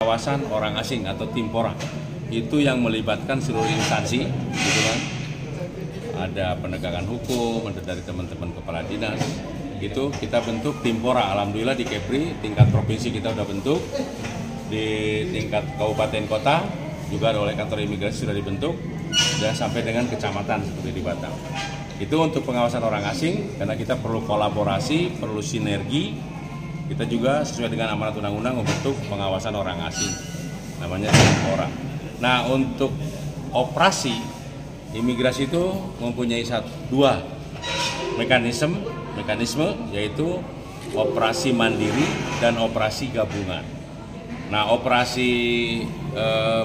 pengawasan orang asing atau Timpora. Itu yang melibatkan seluruh instansi, gitu kan. Ada penegakan hukum, ada dari teman-teman kepala dinas. Gitu kita bentuk Timpora. Alhamdulillah di Kepri tingkat provinsi kita udah bentuk, di tingkat kabupaten kota juga oleh kantor imigrasi sudah dibentuk, dan sampai dengan kecamatan seperti di Batam. Itu untuk pengawasan orang asing, karena kita perlu kolaborasi, perlu sinergi. Kita juga sesuai dengan amanat undang-undang membentuk pengawasan orang asing, namanya Timpora. Nah, untuk operasi imigrasi itu mempunyai dua mekanisme, yaitu operasi mandiri dan operasi gabungan. Nah, operasi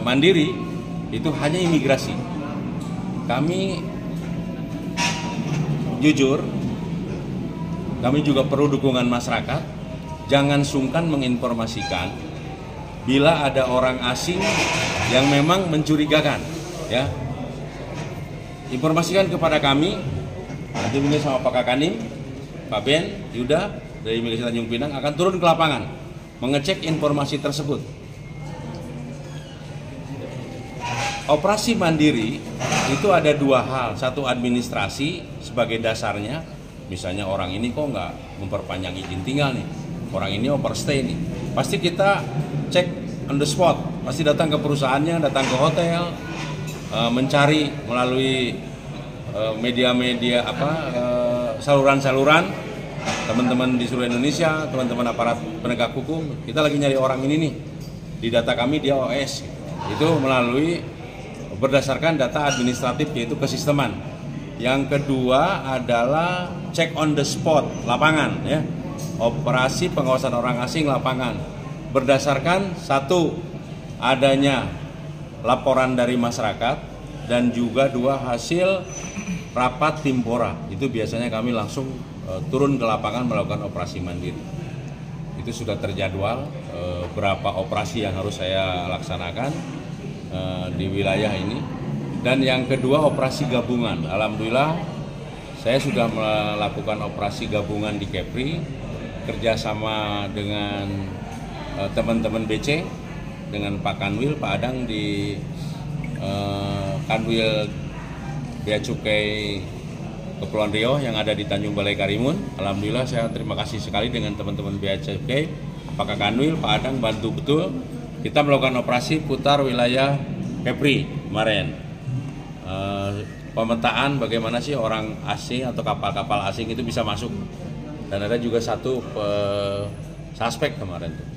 mandiri itu hanya imigrasi. Kami jujur, kami juga perlu dukungan masyarakat. Jangan sungkan menginformasikan bila ada orang asing yang memang mencurigakan, ya. Informasikan kepada kami, nanti ini sama Pak Kakanim, Pak Ben, Yuda dari Imigrasi Tanjung Pinang akan turun ke lapangan mengecek informasi tersebut. Operasi mandiri itu ada dua hal, satu administrasi sebagai dasarnya, misalnya orang ini kok nggak memperpanjang izin tinggal nih, orang ini overstay nih, pasti kita cek on the spot, pasti datang ke perusahaannya, datang ke hotel, mencari melalui media-media saluran-saluran teman-teman di seluruh Indonesia, teman-teman aparat penegak hukum, kita lagi nyari orang ini nih, di data kami dia OS, itu melalui berdasarkan data administratif yaitu kesisteman. Yang kedua adalah check on the spot, lapangan, ya, operasi pengawasan orang asing lapangan, berdasarkan satu adanya laporan dari masyarakat dan juga dua hasil rapat Timpora. Itu biasanya kami langsung turun ke lapangan melakukan operasi mandiri. Itu sudah terjadwal berapa operasi yang harus saya laksanakan di wilayah ini. Dan yang kedua operasi gabungan. Alhamdulillah saya sudah melakukan operasi gabungan di Kepri kerjasama dengan teman-teman BC, dengan Pak Kanwil, Pak Adang di Kanwil Bea Cukai Kepulauan Riau yang ada di Tanjung Balai Karimun. Alhamdulillah saya terima kasih sekali dengan teman-teman Bea Cukai, Pak Kanwil, Pak Adang bantu betul. Kita melakukan operasi putar wilayah Kepri kemarin. Pemetaan bagaimana sih orang asing atau kapal-kapal asing itu bisa masuk. Dan ada juga satu suspek kemarin tuh.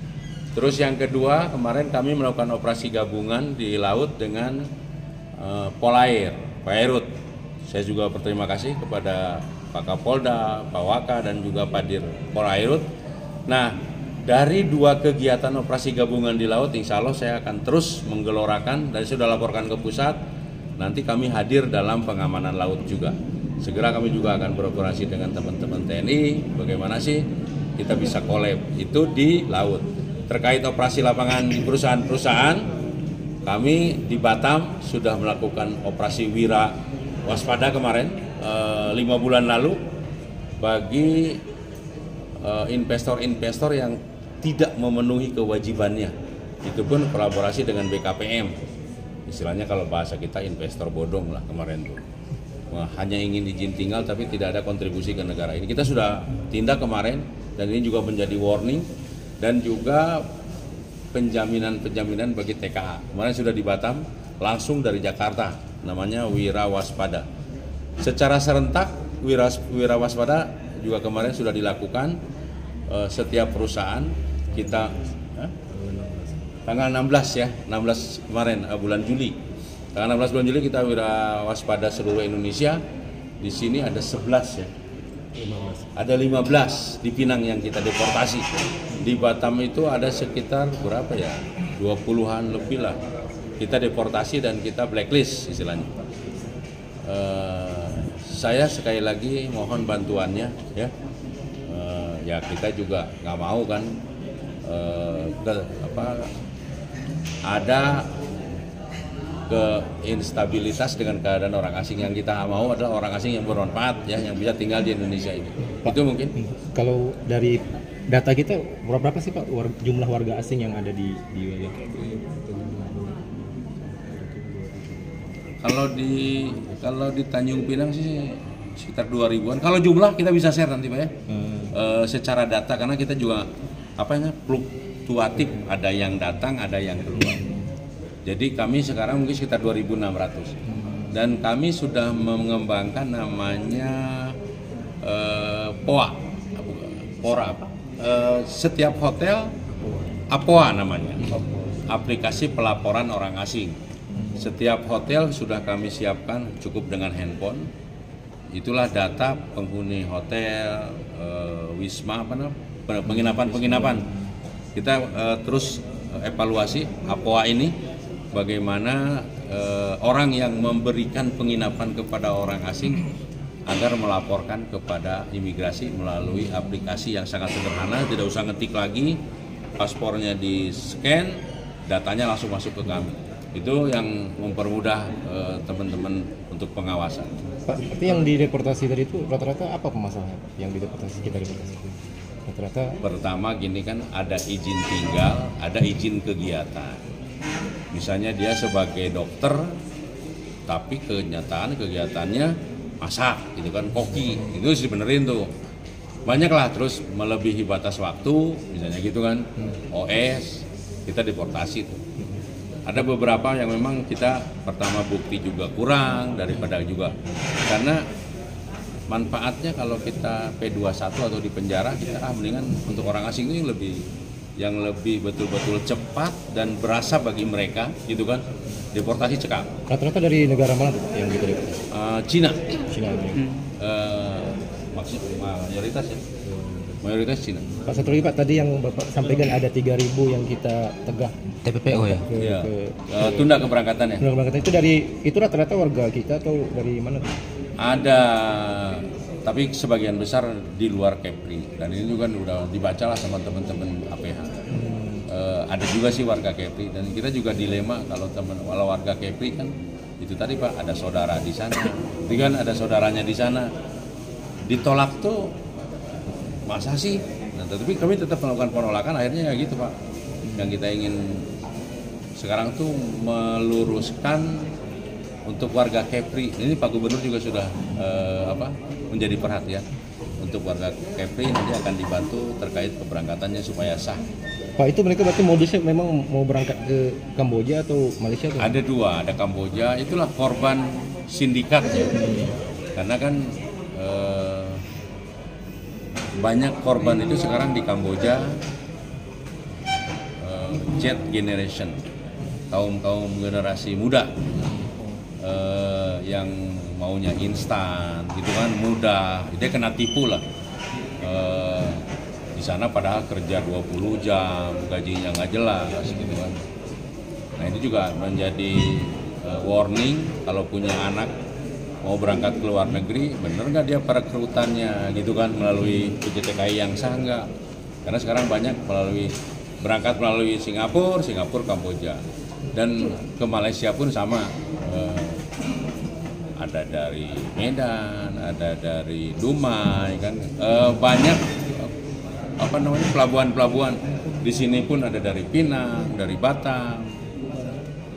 Terus yang kedua, kemarin kami melakukan operasi gabungan di laut dengan Polair, Pairut. Saya juga berterima kasih kepada Pak Kapolda, Pak Waka, dan juga Pak Dir Polairut. Nah, dari dua kegiatan operasi gabungan di laut, insya Allah saya akan terus menggelorakan, dan sudah laporkan ke pusat, nanti kami hadir dalam pengamanan laut juga. Segera kami juga akan beroperasi dengan teman-teman TNI, bagaimana sih kita bisa collab itu di laut. Terkait operasi lapangan di perusahaan-perusahaan, kami di Batam sudah melakukan operasi Wira Waspada kemarin 5 bulan lalu bagi investor-investor yang tidak memenuhi kewajibannya. Itu pun kolaborasi dengan BKPM. Istilahnya kalau bahasa kita investor bodong lah kemarin tuh. Hanya ingin izin tinggal tapi tidak ada kontribusi ke negara. Ini kita sudah tindak kemarin, dan ini juga menjadi warning dan juga penjaminan bagi TKA. Kemarin sudah di Batam, langsung dari Jakarta, namanya Wira Waspada. Secara serentak Wira Waspada juga kemarin sudah dilakukan. Setiap perusahaan kita tanggal 16 ya, 16 kemarin bulan Juli. Tanggal 16 bulan Juli kita Wira Waspada seluruh Indonesia. Di sini ada 11 ya. 15. Ada 15 di Pinang yang kita deportasi. Di Batam itu ada sekitar berapa ya? 20-an lebih lah. Kita deportasi dan kita blacklist istilahnya. Saya sekali lagi mohon bantuannya ya. Ya kita juga nggak mau kan ada keinstabilitas dengan keadaan orang asing. Yang kita mau adalah orang asing yang bermanfaat ya, yang bisa tinggal di Indonesia ini. Pak, itu mungkin. Kalau dari Data kita berapa sih Pak jumlah warga asing yang ada di wilayah? Kalau di Tanjung Pinang sih sekitar 2000-an. Kalau jumlah kita bisa share nanti Pak ya. Secara data karena kita juga fluktuatif, ada yang datang, ada yang keluar. Jadi kami sekarang mungkin sekitar 2.600. Dan kami sudah mengembangkan namanya setiap hotel APOA namanya, aplikasi pelaporan orang asing. Setiap hotel sudah kami siapkan cukup dengan handphone. Itulah data penghuni hotel, wisma, penginapan. Kita terus evaluasi APOA ini, bagaimana orang yang memberikan penginapan kepada orang asing agar melaporkan kepada imigrasi melalui aplikasi yang sangat sederhana, tidak usah ngetik lagi, paspornya di scan, datanya langsung masuk ke kami. Itu yang mempermudah teman-teman untuk pengawasan. Pak, seperti yang dideportasi tadi itu rata-rata apa permasalahannya yang dideportasi kita deportasi? Rata-rata pertama gini kan, ada izin tinggal, ada izin kegiatan. Misalnya dia sebagai dokter, tapi kegiatannya masak, gitu kan, koki, itu sih benerin tuh. Banyak lah, terus melebihi batas waktu, misalnya gitu kan, OS, kita deportasi tuh. Ada beberapa yang memang kita pertama bukti juga kurang daripada juga, karena manfaatnya kalau kita P21 atau di penjara, kita mendingan untuk orang asing itu yang lebih betul-betul cepat dan berasa bagi mereka, gitu kan, deportasi cekap. Rata-rata dari negara mana tuh yang kita deportasi? Cina. Mayoritas Cina. Pak, satu lagi Pak, tadi yang Bapak sampaikan ada 3.000 yang kita tegah TPPO ya? Tunda keberangkatannya. Tunda keberangkatan itu rata-rata warga kita atau dari mana tuh? Ada, tapi sebagian besar di luar Kepri, dan ini juga udah dibaca lah sama teman-teman APH. Ada juga sih warga Kepri, dan kita juga dilema kalau warga Kepri kan itu tadi Pak, ada saudara di sana, itu kan ada saudaranya di sana, ditolak tuh masa sih? Nah, tapi kami tetap melakukan penolakan, akhirnya ya gitu Pak. Yang kita ingin sekarang tuh meluruskan untuk warga Kepri. Ini Pak Gubernur juga sudah menjadi perhatian untuk warga Kepri, nanti akan dibantu terkait keberangkatannya supaya sah. Pak, itu mereka berarti modusnya memang mau berangkat ke Kamboja atau Malaysia atau? Ada dua, ada Kamboja, itulah korban sindikatnya. Karena kan banyak korban itu sekarang di Kamboja, Z generation, kaum generasi muda yang maunya instan, gitu kan, mudah, dia kena tipu lah. Di sana padahal kerja 20 jam, gajinya nggak jelas, gitu kan. Nah itu juga menjadi warning kalau punya anak mau berangkat ke luar negeri, bener nggak dia perekrutannya, gitu kan, melalui PJTKI yang sah nggak? Karena sekarang banyak berangkat melalui Singapura, Kamboja, dan ke Malaysia pun sama. Ada dari Medan, ada dari Dumai, kan banyak pelabuhan-pelabuhan. Di sini pun ada dari Pinang, dari Batam,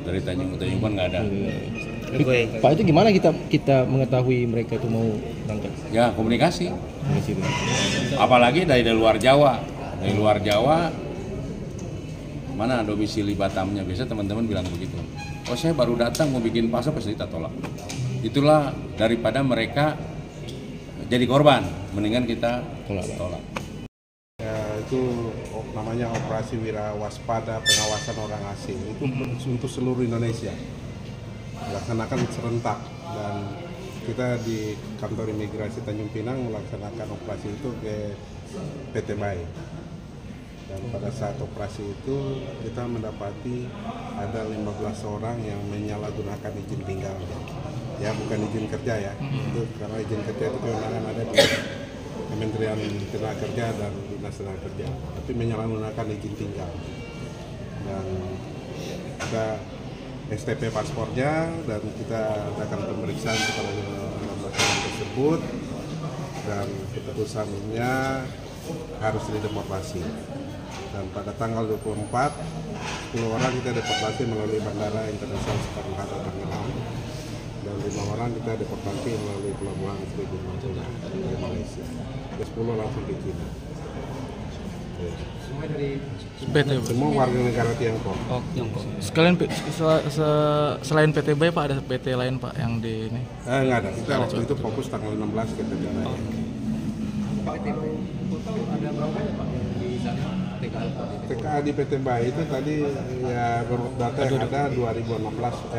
dari Tanjung kan nggak ada. Pak, itu gimana kita mengetahui mereka itu mau berangkat? Ya komunikasi. Apalagi dari luar Jawa. Dari luar Jawa, mana domisili Batamnya? Biasa teman-teman bilang begitu. Oh, saya baru datang mau bikin paspor, pasti kita tolak. Itulah, daripada mereka jadi korban, mendingan kita tolak. Ya, itu namanya operasi Wira Waspada Pengawasan Orang Asing, itu untuk seluruh Indonesia, melaksanakan serentak, dan kita di kantor imigrasi Tanjung Pinang melaksanakan operasi itu ke PT Baik. Dan pada saat operasi itu kita mendapati ada 15 orang yang menyalahgunakan izin tinggal, ya bukan izin kerja ya, itu karena izin kerja itu kewenangan ada di Kementerian Tenaga Kerja dan Dinas Tenaga Kerja, tapi menyalahgunakan izin tinggal. Dan kita STP paspornya, dan kita adakan pemeriksaan kepada 16 orang tersebut, dan keputusannya harus dideportasi. Dan pada tanggal 24, 10 orang kita deportasi melalui Bandara Internasional Soekarno-Hatta Tangerang, dan 5 orang kita deportasi melalui Pelabuhan Seribu Natuna dari Malaysia. Ke 10 langsung ke Cina. Semua warga negara Tiongkok. Oh, Tiongkok. Sekalian selain PT Bay Pak, ada PT lain Pak yang di ini? Nggak ada. Kita waktu itu fokus tanggal 16 ke PT Bay. Ada berapa banyak Pak yang di sana TKA di PT Bay itu tadi ya menurut data yang ada 2.600.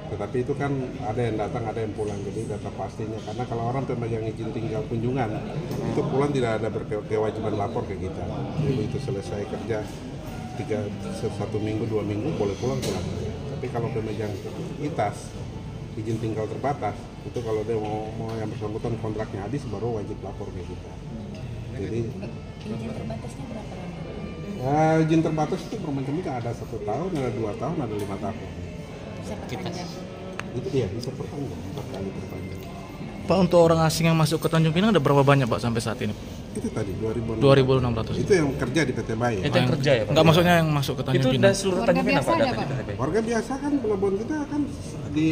Tetapi itu kan ada yang datang, ada yang pulang, jadi data pastinya. Karena kalau orang pemegang izin tinggal kunjungan, itu pulang tidak ada berkewajiban lapor ke kita. Jadi itu selesai kerja 1 minggu, 2 minggu, boleh pulang. Tapi kalau pemegang ITAS, izin tinggal terbatas, itu kalau dia mau yang bersangkutan kontraknya habis, baru wajib lapor ke kita. Jadi izin terbatasnya berapa lama? izin terbatas itu bermacam-macam, ada 1 tahun, ada 2 tahun, ada 5 tahun. Bisa perpanjang. Itu ya bisa perpanjang, 4 kali perpanjang. Pak, untuk orang asing yang masuk ke Tanjung Pinang ada berapa banyak Pak sampai saat ini? Itu tadi 2.600. Itu yang kerja di PT Bay. Itu yang kerja ya Pak? Enggak, maksudnya yang masuk ke Tanjung Itu Pinang. dari seluruh Tanjung Pinang Pak datanya PT Bay? Warga biasa kan, pelabuhan kita kan di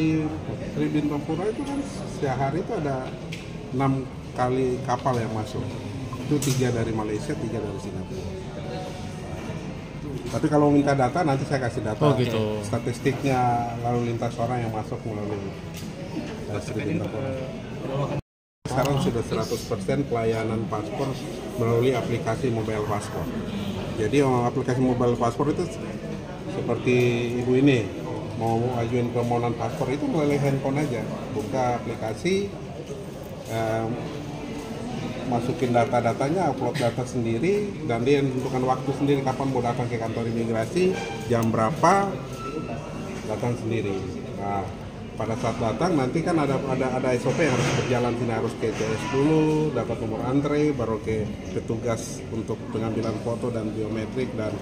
Tribun Pura itu kan sehari itu ada 6 kali kapal yang masuk. Itu 3 dari Malaysia, 3 dari Singapura. Tapi kalau minta data nanti saya kasih data. Oh, gitu. Statistiknya lalu lintas orang yang masuk melalui Tribun Pura. Sekarang sudah 100% pelayanan paspor melalui aplikasi mobile paspor. Jadi aplikasi mobile paspor itu seperti ibu ini mau ajuin permohonan paspor itu melalui handphone aja, buka aplikasi, masukin data-datanya, upload data sendiri, dan dia menentukan waktu sendiri kapan mau datang ke kantor imigrasi, jam berapa, datang sendiri. Nah, pada saat datang nanti kan ada SOP yang harus berjalan, sini harus ke CS dulu, dapat nomor antre, baru ke petugas untuk pengambilan foto dan biometrik dan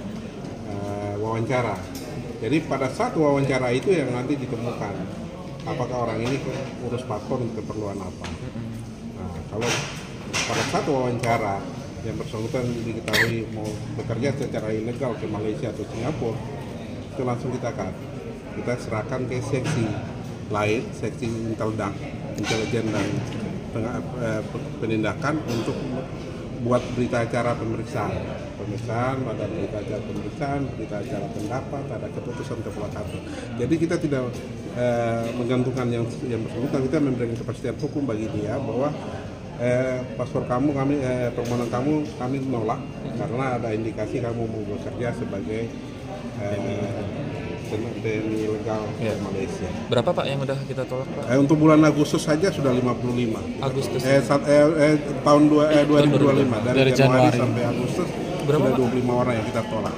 wawancara. Jadi pada saat wawancara itu yang nanti ditemukan apakah orang ini urus paspor untuk keperluan apa. Nah, kalau pada saat wawancara yang bersangkutan diketahui mau bekerja secara ilegal ke Malaysia atau Singapura, itu langsung kita serahkan ke seksi lain, seksi Inteldak, intelijen dan penindakan untuk buat berita acara pemeriksaan, ada berita acara pemeriksaan, berita acara pendapat, ada keputusan kepala kantor. Jadi kita tidak menggantungkan yang bersangkutan, kita memberikan kepastian hukum bagi dia bahwa paspor kamu permohonan kamu kami menolak karena ada indikasi kamu mau bekerja sebagai TNI ilegal di Malaysia. Berapa Pak yang udah kita tolak Pak? Untuk bulan Agustus saja sudah 55. Agustus. Tahun 2025 dari Januari sampai Agustus berapa, sudah 25 orang yang kita tolak.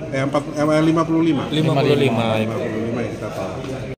55 55 yang kita tolak.